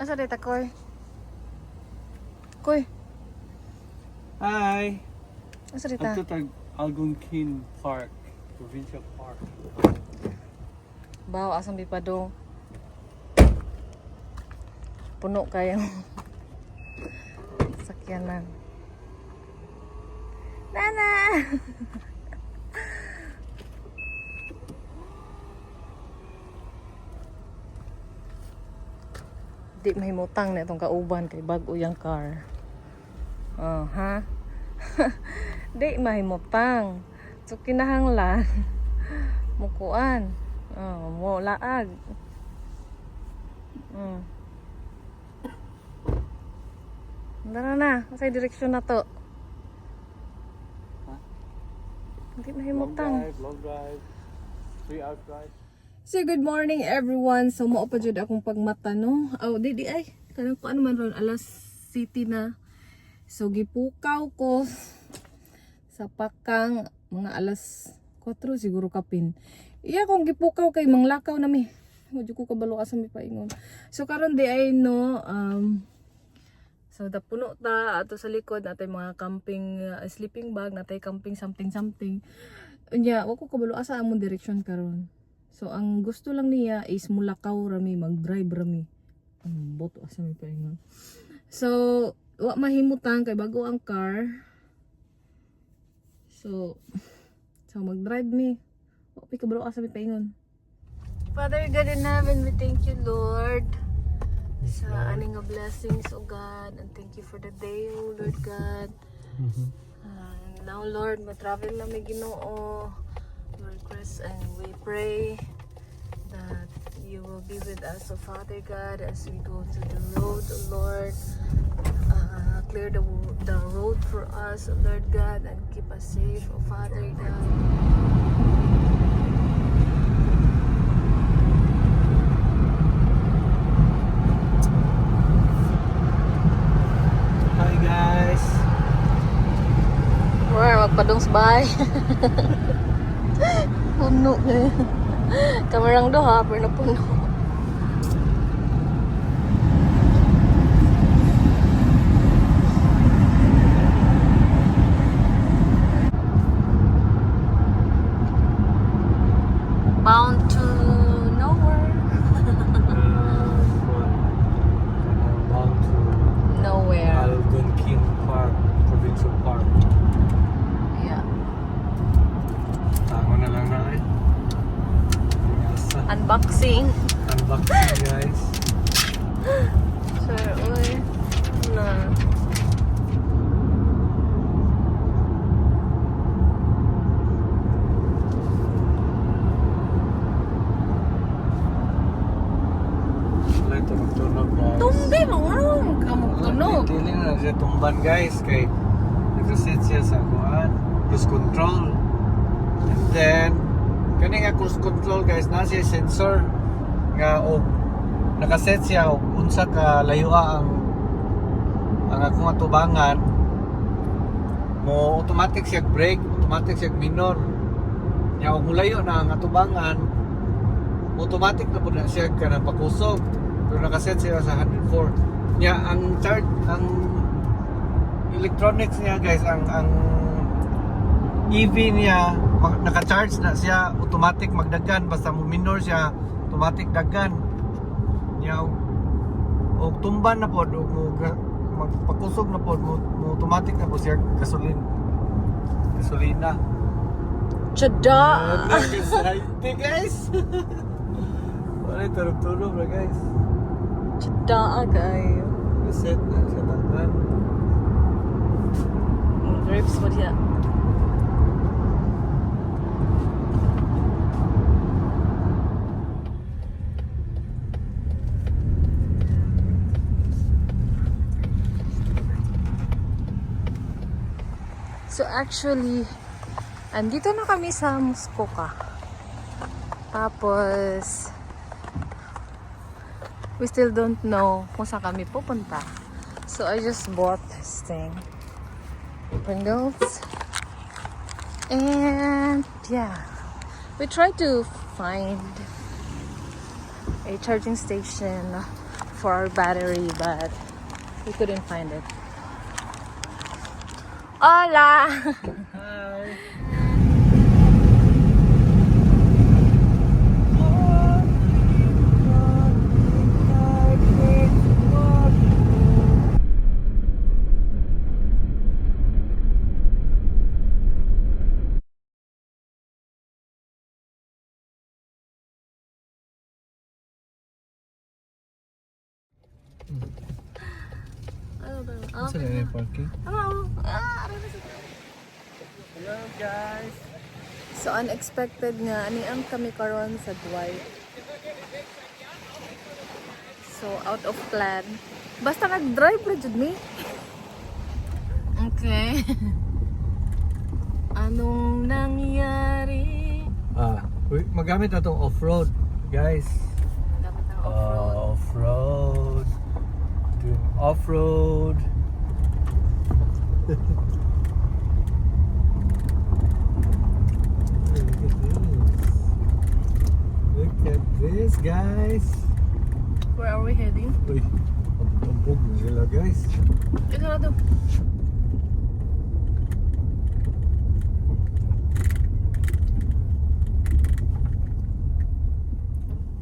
Asa dito, Koy? Koy, Hi! asa dito? Ito tag Algonquin Park, Provincial Park. Bawa asang bipado. Puno kayo. Sakyanan. Nana! Di mahimutang na itong kauban kay bag-o yung car. Oh, ha? Di mahimutang. So kinahanglan. Mukuan. Oh, mo laag. Dara na, sa direksyon na to. Huh? Hindi Long mahimutang. drive, 3-hour drive. So good morning everyone. So mao pa jud akong pagmata no. Oh, di ay. Kanang ko ano man ron alas city na. So gipukaw ko sa pakang mga alas 4 siguro kapin. Iya kong gipukaw kay manglakaw na mi. Medyo ko kabalo asa mi paingon. So karon di ay no so da puno ta ato sa likod natay mga camping sleeping bag, natay camping something. Unya wa ko kabalo asa among direksyon karon. So ang gusto lang niya is mulakaw rami, mag-drive rami. Boto asa mi paingon. So wa mahimutang kay bago ang car. So mag-drive mi. Wa pi kabalo asa mi paingon. Father God in heaven, we thank you, Lord, sa aning nga blessings, O God, and thank you for the day, O Lord God. Now, Lord, ma-travel na may Ginoo. We request and we pray that you will be with us, O Father God, as we go to the road, O Lord. Clear the road for us, O Lord God, and keep us safe, O Father God. Hi guys! Wow, magpadong sabay. Puno eh. Kamarang doha, pero napuno. Bound to nowhere. Bound to Nowhere. Algonquin Park, Provincial Park. Yeah. Tama na lang na eh. Unboxing. Unboxing guys. Sir, uy. Na. Wala ito magtunog guys. Tumbi mo nga. Kamong tunog. Tili na siya tumban guys kay nagsaset siya sa kuan cruise control. And then kani nga cruise control guys na siya sensor nga og nakaset siya og unsa ka layua ang akong atubangan mo automatic siya brake, automatic siya minor. Nya og mulayo na ang atubangan automatic na pud na siya kana pakusog. Pero nakaset siya sa 104. Nya ang charge ang electronics niya guys ang EV niya naka-charge na siya automatic magdagan basta mo minor siya automatic dagan niya og tumban na pod og magpakusog na pod mo automatic na po siya gasolina. Chada! Exciting guys. Wala turog-turog na guys. Chada kayo. Reset na siya tangan. Grips mo diya. So actually, andito na kami sa Muskoka. Tapos, we still don't know kung saan kami pupunta. So I just bought this thing. Pringles. And yeah, we tried to find a charging station for our battery, but we couldn't find it. Hola! Hi. Saan na yung parking? Hello! Hello guys! So unexpected nga, aniang kami karon sa Dwight. So out of plan. Basta nag-drive ra jud mi. Okay. Anong nangyari? Magamit na itong off-road guys. Dapat ang off-road. Off-road. Doing off-road. Look at this guys. Where are we heading? Uy, ambog na sila guys. Ito na to.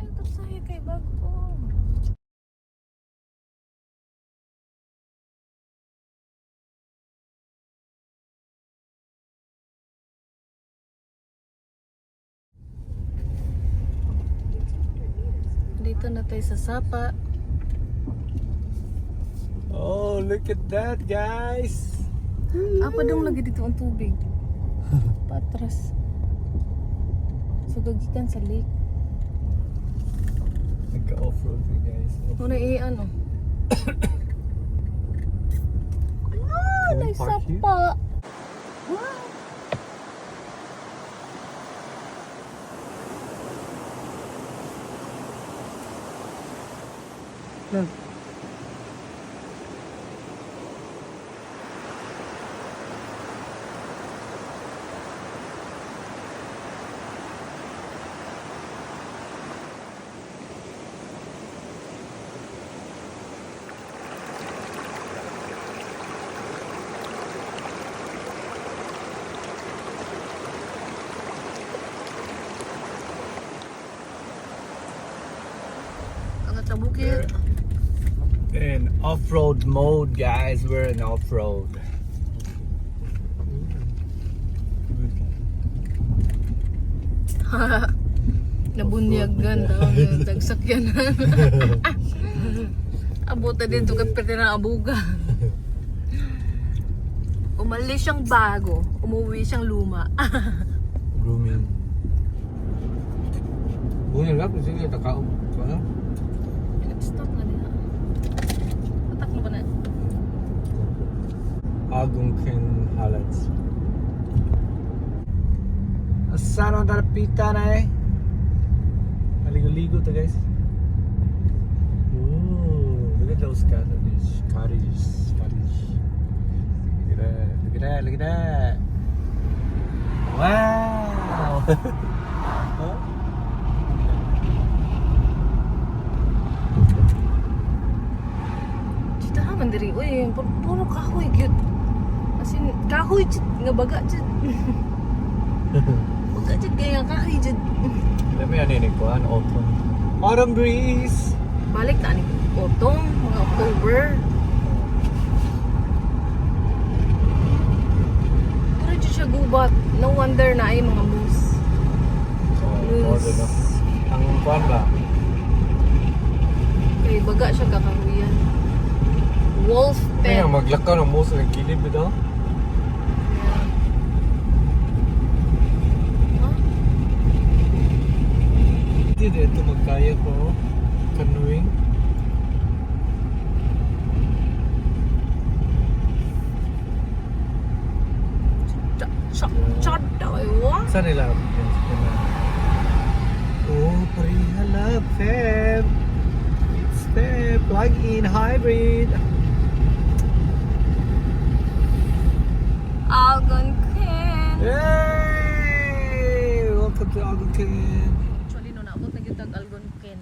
Ito sa'yo kay bago. Dito na tayo sa Sapa. Oh, look at that guys. Apa dong lagi dito ang tubig? Patras. So gagikan sa lake. Nagka-off-road rin guys. Muna ano? Can we Ay, park here? Sapa. Look. Ang atabukit. In off-road mode guys, we're in off-road. Nabunyagan daw yung tagsakyanan. Abuta din ito kapit na abuga. Umalis siyang bago, umuwi siyang luma. Grooming. Bunya lang kasi kita kaum. Ano? Stop na nila. Pataklo ba na? Agungkin highlights. Saan ang darapita na eh? Maligo-ligo to guys. Ooh, look at those cottages. Look at that. Wow! Huh? Dito naman diri. Uy, puro kahoy gyud. As in, kahoy jud nga baga jud. Baga jud kaya nga kahoy jud. Alam mo yan inikuan, autumn breeze. Balik na ni autumn, mga October. Pero jud siya gubat. No wonder na ay mga moose. Moose. Ang kuan ba? Kay baga siya kakahuyan. Wolf Kaya pen. maglakaw ng moose ng kilid bitaw. Hindi ito magkaya ko. Canoeing. Saan nila? Oh, Parihala, Feb. It's Feb. Plug-in hybrid. Algonquin. Yay! Welcome to Algonquin. Actually, no, naabot na yung tag Algonquin.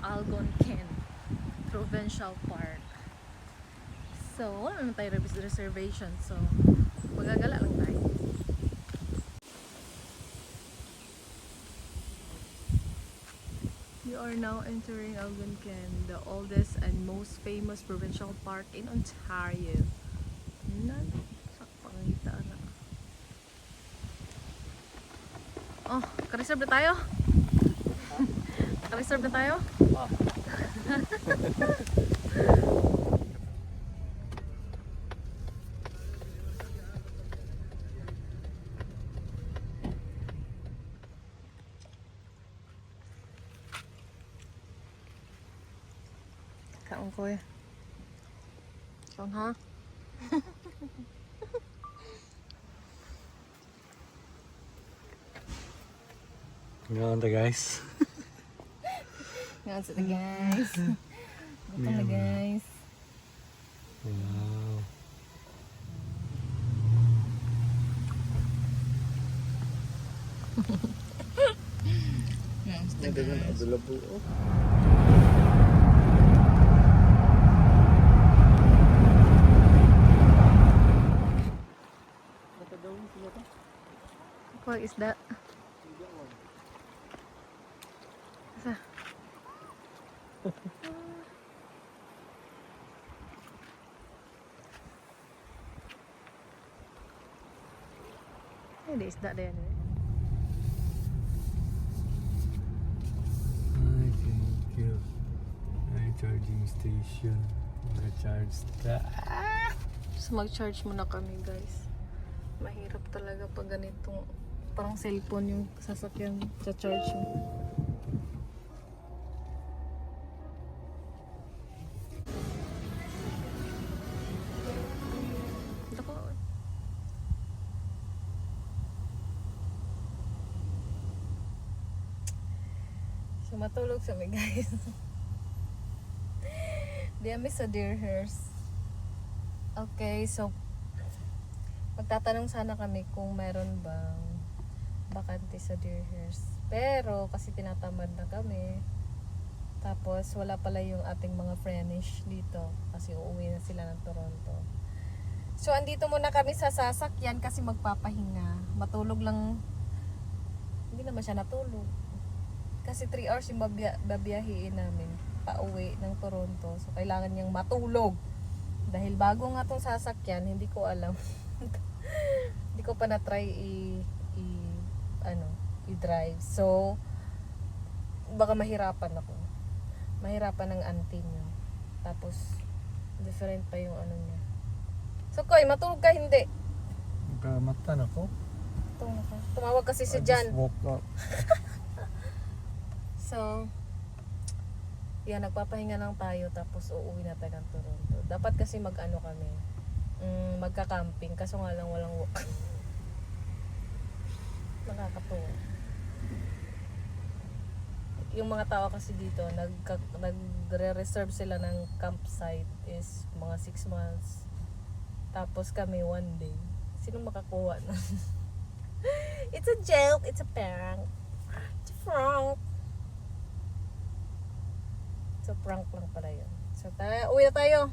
Algonquin. Provincial Park. So, wala naman tayo reservation. So, magagala lang tayo. We are now entering Algonquin, the oldest and most famous provincial park in Ontario. Nan, sa pangitaan na. Oh, ka-reserve na tayo? Ka-reserve na tayo? Kaon ko eh. Kaon ha? Ngayon ta guys. Ngayon sa guys. Gutom na guys. Wow. Ngayon sa Nagdagan guys. available. What is that? Isa. Ada isda dia ni. Ay, thank you. Ay, charging station. Mag-charge ta. So mag-charge muna kami guys. Mahirap talaga pag ganitong parang cellphone yung sasakyan sa charge mo. Ako. So matulog kami guys. Di kami sa Deerhurst. Okay, so magtatanong sana kami kung meron bang bakante sa Deerhurst. Pero kasi tinatamad na kami. Tapos wala pala yung ating mga Frenish dito kasi uuwi na sila ng Toronto. So andito muna kami sa sasakyan kasi magpapahinga. Matulog lang. Hindi naman siya natulog. Kasi 3 hours yung babiyahiin namin pauwi ng Toronto. So kailangan niyang matulog. Dahil bago nga tong sasakyan, hindi ko alam. Hindi ko pa na-try i-drive. So, baka mahirapan ako. Mahirapan ng auntie niya. Tapos, different pa yung ano niya. So, Koy, matulog ka hindi? Magkamata na ko. Tumawag ka. Tumawag kasi si I Jan. just woke up. So, yan, nagpapahinga lang tayo tapos uuwi na tayo ng Toronto. Dapat kasi mag-ano kami, magka-camping, kaso nga lang walang walk. Nakakatuwa. Yung mga tao kasi dito, nagre-reserve sila ng campsite is mga 6 months. Tapos kami 1 day. Sino makakuha na? It's a joke, it's a prank. It's a prank. So prank lang pala yun. So uwi na tayo.